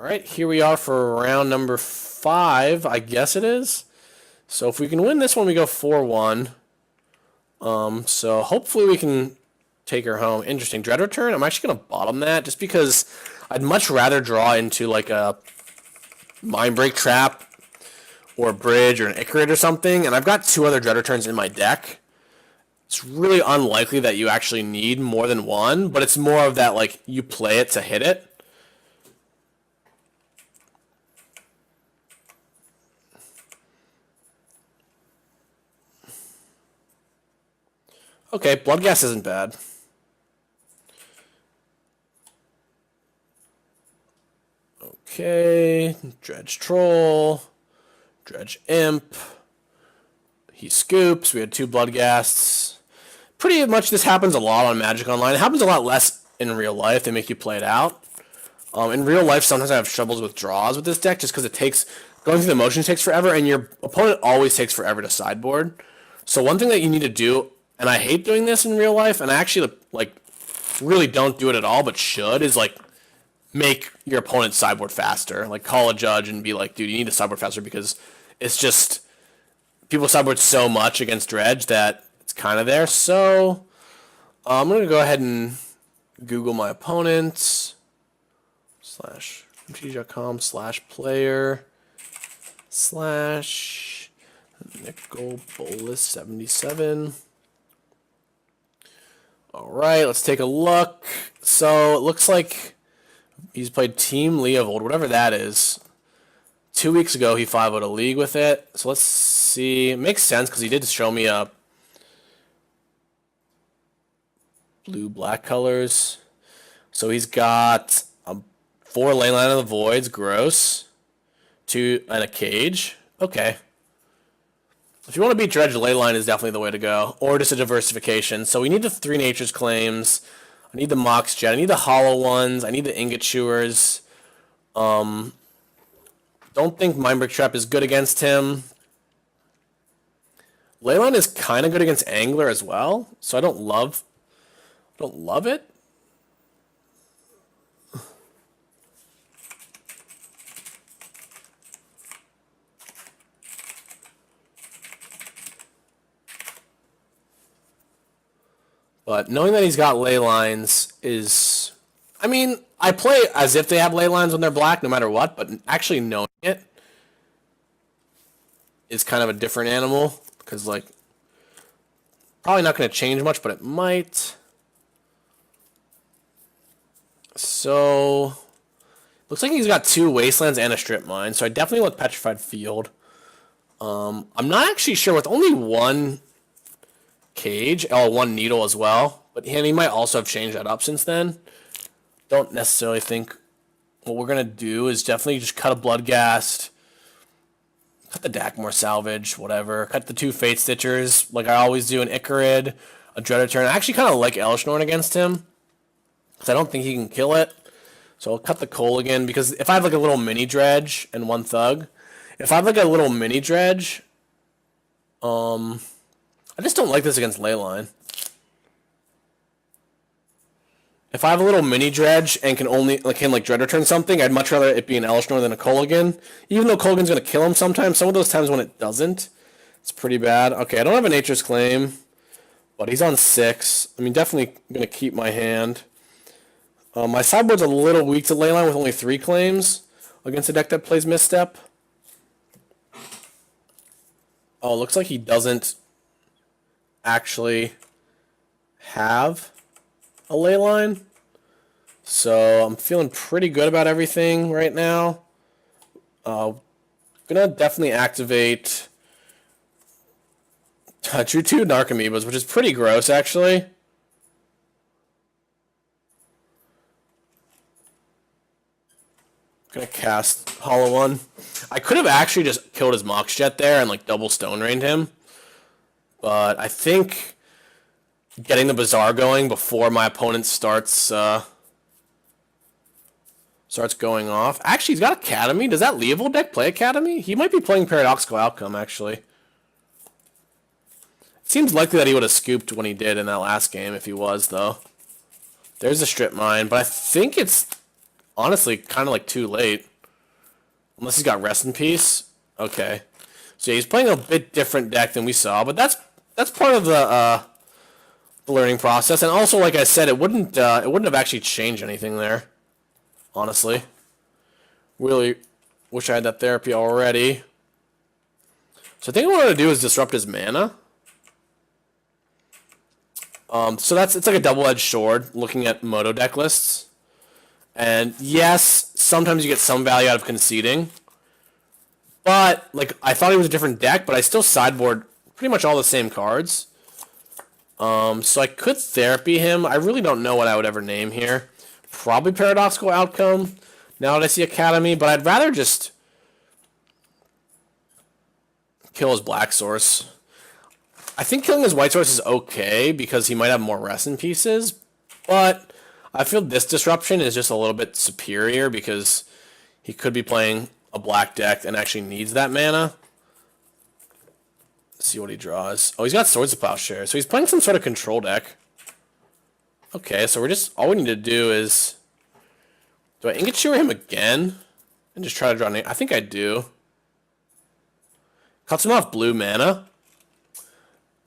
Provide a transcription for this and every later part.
Alright, here we are for round number 5, I guess it is. So if we can win this one, we go 4-1. So hopefully we can take her home. Interesting. Dread Return, I'm actually going to bottom that just because I'd much rather draw into like a Mindbreak Trap or a Bridge or an Icarid or something, and I've got 2 other Dread Returns in my deck. It's really unlikely that you actually need more than one, but it's more of that like you play it to hit it. Okay, Bloodghast isn't bad. Okay, Dredge Troll, Dredge Imp. He scoops. We had 2 Bloodghasts. Pretty much this happens a lot on Magic Online. It happens a lot less in real life. They make you play it out. In real life, sometimes I have troubles with draws with this deck just because it takes, going through the motions takes forever, and your opponent always takes forever to sideboard. So one thing that you need to do, and I hate doing this in real life, and I actually like really don't do it at all, but should, is like make your opponent sideboard faster. Like call a judge and be like, dude, you need to sideboard faster because it's just people sideboard so much against Dredge that it's kind of there. So I'm going to go ahead and Google my opponents /mtg.com/player/Nicol Bolas77. Alright, let's take a look. So it looks like he's played Team Leovold, whatever that is. 2 weeks ago, he 5-0'd a league with it. So let's see. It makes sense because he did show me a blue-black colors. So he's got 4 Leyline of the Voids, gross, 2 and a Cage. Okay. If you want to beat Dredge, Leyline is definitely the way to go, or just a diversification. So we need the 3 Nature's Claims. I need the Mox Jet. I need the Hollow ones. I need the Ingot Chewers. Don't think Mindbreak Trap is good against him. Leyline is kind of good against Angler as well, so I don't love it. But knowing that he's got ley lines is, I mean, I play as if they have ley lines when they're black no matter what, but actually knowing it is kind of a different animal because, like, probably not going to change much, but it might. So, looks like he's got 2 Wastelands and a Strip Mine, so I definitely want Petrified Field. I'm not actually sure with only 1 Cage, 1 Needle as well, but he might also have changed that up since then. Don't necessarily think what we're going to do is definitely just cut a Bloodghast, cut the Dakmor Salvage, whatever, cut the 2 Fate Stitchers, like I always do, an Icarid, a Dread Return. I actually kind of like Elshnorn against him, because I don't think he can kill it. So I'll cut the Coal again, because if I have like a little mini Dredge and 1 Thug, if I have like a little mini Dredge, I just don't like this against Leyline. If I have a little mini Dredge and can only like Dread Return something, I'd much rather it be an Elshnorn than a Kolaghan. Even though Kolaghan's going to kill him sometimes, some of those times when it doesn't, it's pretty bad. Okay, I don't have a Nature's Claim, but he's on 6. I mean, definitely going to keep my hand. My sideboard's a little weak to Leyline with only 3 claims against a deck that plays Misstep. Oh, it looks like he doesn't actually have a Leyline. So I'm feeling pretty good about everything right now. Gonna definitely activate Drew 2 Narcomoebas, which is pretty gross actually. Gonna cast Hollow One. I could have actually just killed his Mox Jet there and like double Stone Rained him. But I think getting the Bazaar going before my opponent starts going off. Actually, he's got Academy. Does that Leovold deck play Academy? He might be playing Paradoxical Outcome, actually. It seems likely that he would have scooped when he did in that last game, if he was, though. There's a Strip Mine, but I think it's honestly kind of like too late. Unless he's got Rest in Peace. Okay. So yeah, he's playing a bit different deck than we saw, but that's part of the learning process. And also, like I said, it wouldn't have actually changed anything there. Honestly. Really wish I had that therapy already. So I think what I want to do is disrupt his mana. So it's like a double-edged sword looking at Moto deck lists. And yes, sometimes you get some value out of conceding. But like I thought it was a different deck, but I still sideboard pretty much all the same cards. So I could therapy him. I really don't know what I would ever name here. Probably Paradoxical Outcome. Now that I see Academy, but I'd rather just kill his black source. I think killing his white source is okay because he might have more Rest in Pieces, but I feel this disruption is just a little bit superior because he could be playing a black deck and actually needs that mana. Let's see what he draws. Oh, he's got Swords of Plowshare, so he's playing some sort of control deck. Okay, so all we need to do is... Do I Ingot Chewer him again? And just try to draw... I think I do. Cuts him off blue mana.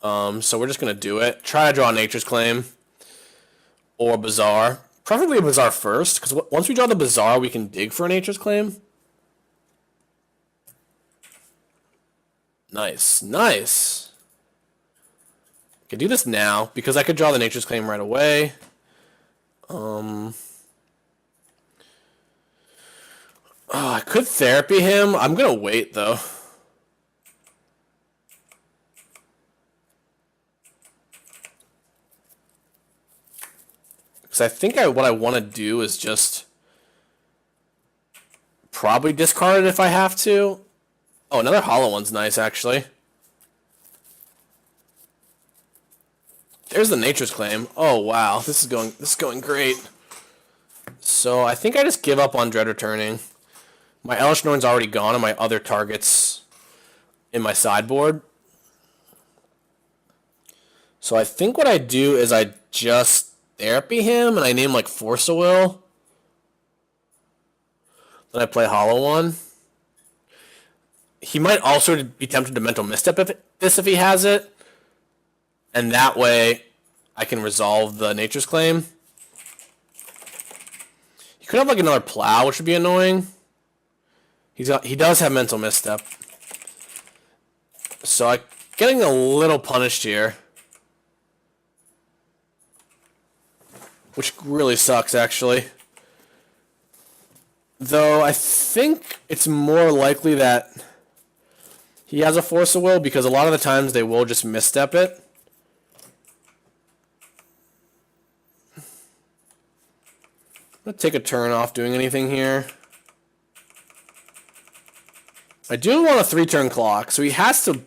So we're just going to do it. Try to draw Nature's Claim. Or Bazaar. Preferably a Bazaar first, because once we draw the Bazaar, we can dig for a Nature's Claim. Nice. Nice. I can do this now, because I could draw the Nature's Claim right away. Oh, I could therapy him. I'm going to wait, though. Because I think what I want to do is just probably discard it if I have to. Oh, another hollow one's nice, actually. There's the Nature's Claim. Oh, wow. This is going great. So I think I just give up on Dread Returning. My Elesh Norn's already gone and my other targets in my sideboard. So I think what I do is I just therapy him and I name like Force of Will. Then I play Hollow One. He might also be tempted to Mental Misstep if he has it. And that way I can resolve the Nature's Claim. He could have like another Plow, which would be annoying. He does have Mental Misstep. So I'm getting a little punished here. Which really sucks, actually. Though I think it's more likely that he has a Force of Will because a lot of the times they will just misstep it. I'm going to take a turn off doing anything here. I do want a 3-turn clock, so he has to beat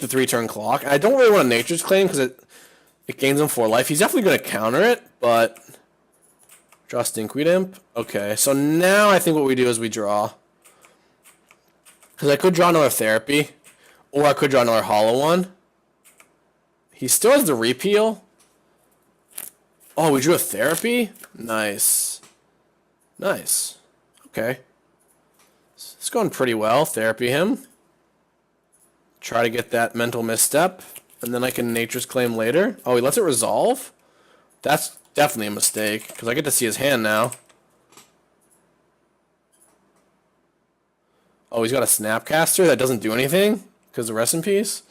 the 3-turn clock. I don't really want a Nature's Claim because it gains him 4 life. He's definitely going to counter it, but draw Stinkweed Imp. Okay, so now I think what we do is we draw. Because I could draw another Therapy, or I could draw another Hollow One. He still has the Repeal. Oh, we drew a Therapy? Nice. Nice. Okay. It's going pretty well. Therapy him. Try to get that Mental Misstep. And then I can Nature's Claim later. Oh, he lets it resolve? That's definitely a mistake, because I get to see his hand now. Oh, he's got a Snapcaster that doesn't do anything, because of Rest in Peace.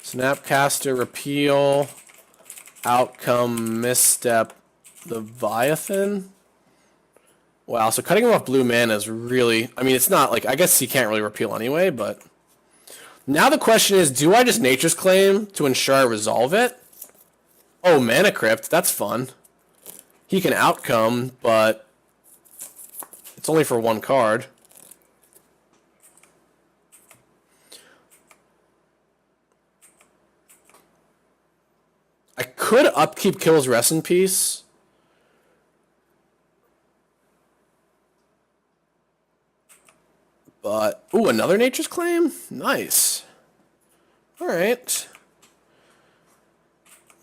Snapcaster, Repeal, Outcome, Misstep, Leviathan. Wow, so cutting him off blue mana is really... I mean, it's not like... I guess he can't really repeal anyway, but... Now the question is, do I just Nature's Claim to ensure I resolve it? Oh, Mana Crypt. That's fun. He can Outcome, but... It's only for 1 card. I could upkeep Kills Rest in Peace. But, ooh, another Nature's Claim? Nice. Alright.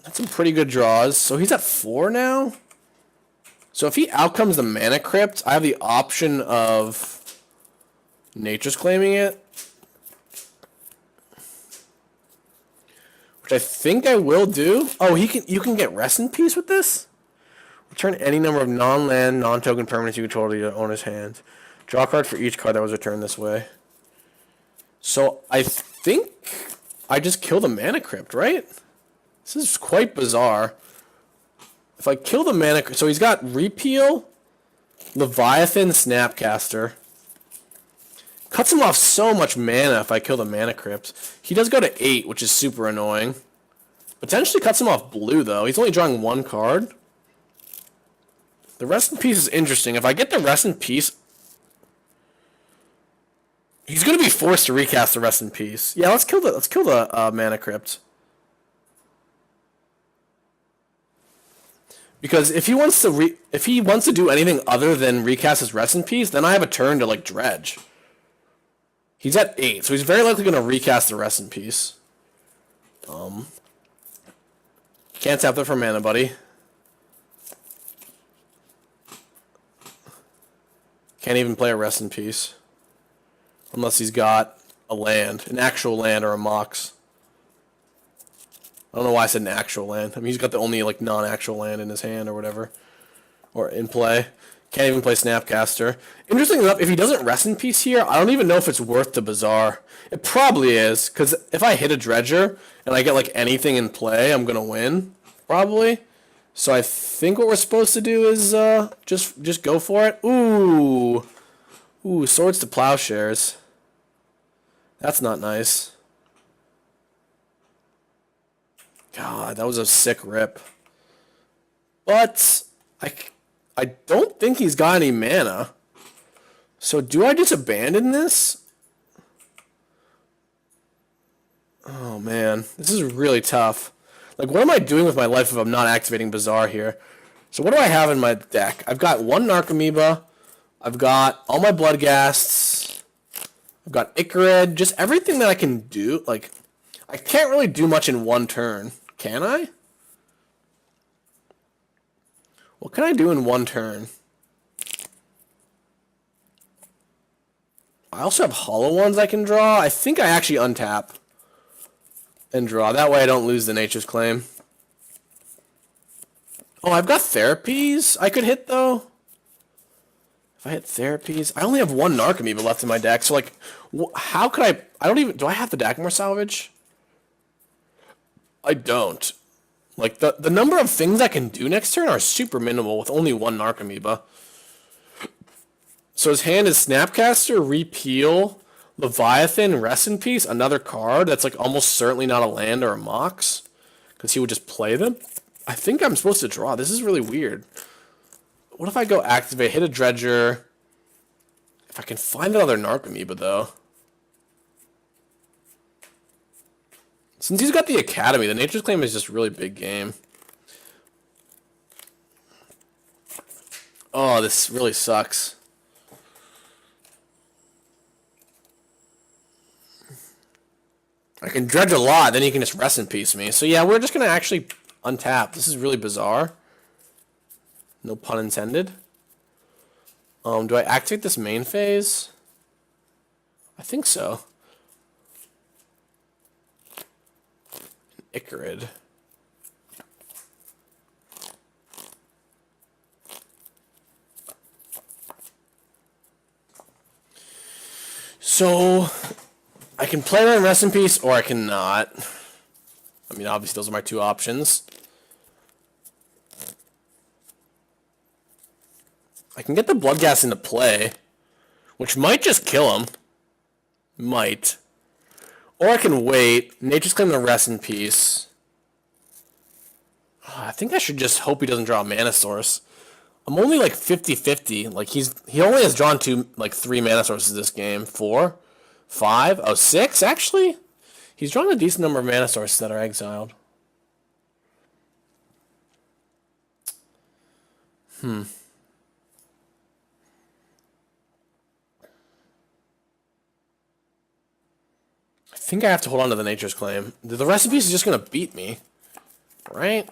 That's some pretty good draws. So he's at 4 now? So if he outcomes the Mana Crypt, I have the option of Nature's Claiming it. Which I think I will do. Oh, you can get Rest in Peace with this? Return any number of non-land, non-token permanents you control to your owner's hand. Draw a card for each card that was returned this way. So I think I just kill the Mana Crypt, right? This is quite bizarre. If I kill the Mana Crypt... So he's got Repeal, Leviathan, Snapcaster. Cuts him off so much mana if I kill the Mana Crypt. He does go to 8, which is super annoying. Potentially cuts him off blue, though. He's only drawing 1 card. The Rest in Peace is interesting. If I get the Rest in Peace... He's going to be forced to recast the Rest in Peace. Yeah, let's kill the Mana Crypt. Because if he wants to do anything other than recast his Rest in Peace, then I have a turn to like dredge. He's at 8, so he's very likely going to recast the Rest in Peace. Can't tap that for mana, buddy. Can't even play a Rest in Peace. Unless he's got a land, an actual land or a mox. I don't know why I said an actual land. I mean, he's got the only like non-actual land in his hand or whatever. Or in play. Can't even play Snapcaster. Interesting enough, if he doesn't Rest in Peace here, I don't even know if it's worth the Bazaar. It probably is, because if I hit a Dredger and I get like anything in play, I'm going to win. Probably. So I think what we're supposed to do is just go for it. Ooh. Ooh, Swords to Plowshares. That's not nice. God, that was a sick rip. But I don't think he's got any mana. So do I just abandon this? Oh man, this is really tough. Like, what am I doing with my life if I'm not activating Bazaar here? So what do I have in my deck? I've got 1 Narcomoeba. I've got all my Bloodghasts. I've got Icarid. Just everything that I can do. Like, I can't really do much in 1 turn. Can I? What can I do in 1 turn? I also have hollow ones I can draw. I think I actually untap and draw. That way I don't lose the Nature's Claim. Oh, I've got Therapies I could hit, though. If I hit Therapies... I only have 1 Narcomoeba left in my deck, so, like, how could I... I don't even... Do I have the Dagmar Salvage? I don't. Like, the number of things I can do next turn are super minimal with only 1 Narcomoeba. So his hand is Snapcaster, Repeal, Leviathan, Rest in Peace, another card that's like almost certainly not a land or a mox, because he would just play them. I think I'm supposed to draw. This is really weird. What if I go activate, hit a Dredger? If I can find another Narcomoeba, though. Since he's got the Academy, the Nature's Claim is just really big game. Oh, this really sucks. I can dredge a lot, then he can just Rest in Peace me. So yeah, we're just going to actually untap. This is really bizarre. No pun intended. Do I activate this main phase? I think so. Icarid. So I can play my Rest in Peace, or I cannot. I mean, obviously, those are my 2 options. I can get the Bloodghast into play, which might just kill him. Might. Or I can wait. Nature's Claim to Rest in Peace. I think I should just hope he doesn't draw a mana source. I'm only like 50-50. Like, he only has drawn 3 mana sources this game. 4? 5? Oh, 6, actually? He's drawn a decent number of mana sources that are exiled. I think I have to hold on to the Nature's Claim. The Rest in Peace is just going to beat me. Right?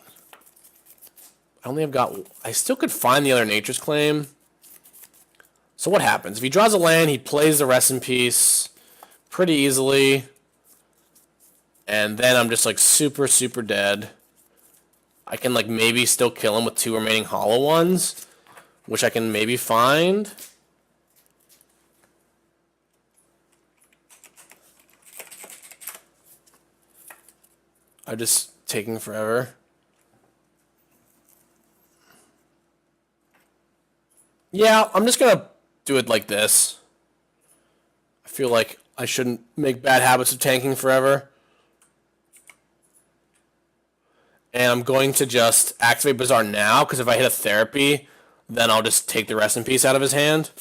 I still could find the other Nature's Claim. So what happens? If he draws a land, he plays the Rest in Peace pretty easily. And then I'm just like super, super dead. I can like maybe still kill him with 2 remaining hollow ones, which I can maybe find. I'm just taking forever. Yeah, I'm just gonna do it like this. I feel like I shouldn't make bad habits of tanking forever. And I'm going to just activate Bazaar now, because if I hit a Therapy, then I'll just take the Rest in Peace out of his hand.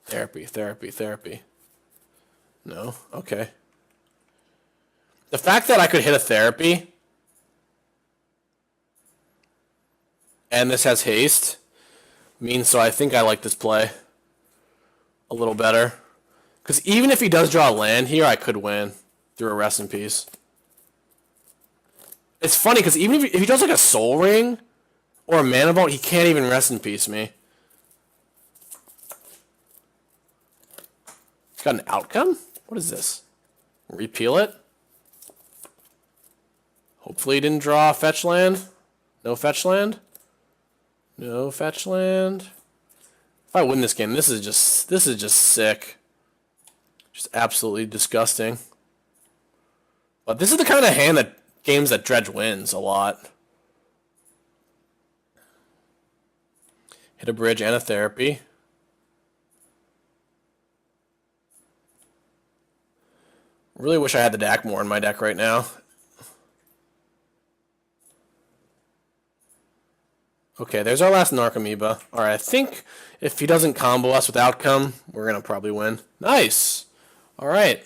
Therapy, Therapy, Therapy. No? Okay. The fact that I could hit a Therapy, and this has haste, means so I think I like this play a little better. Because even if he does draw a land here, I could win through a Rest in Peace. It's funny, because even if he does like a Soul Ring or a Mana Vault, he can't even Rest in Peace me. He's got an outcome? What is this? Repeal it? Hopefully he didn't draw a fetch land. No fetch land? No fetch land. If I win this game, this is just sick. Just absolutely disgusting. But this is the kind of hand that games that Dredge wins a lot. Hit a bridge and a Therapy. Really wish I had the Dakmor in my deck right now. Okay, there's our last Narcomoeba. Alright, I think if he doesn't combo us with outcome, we're going to probably win. Nice! Alright.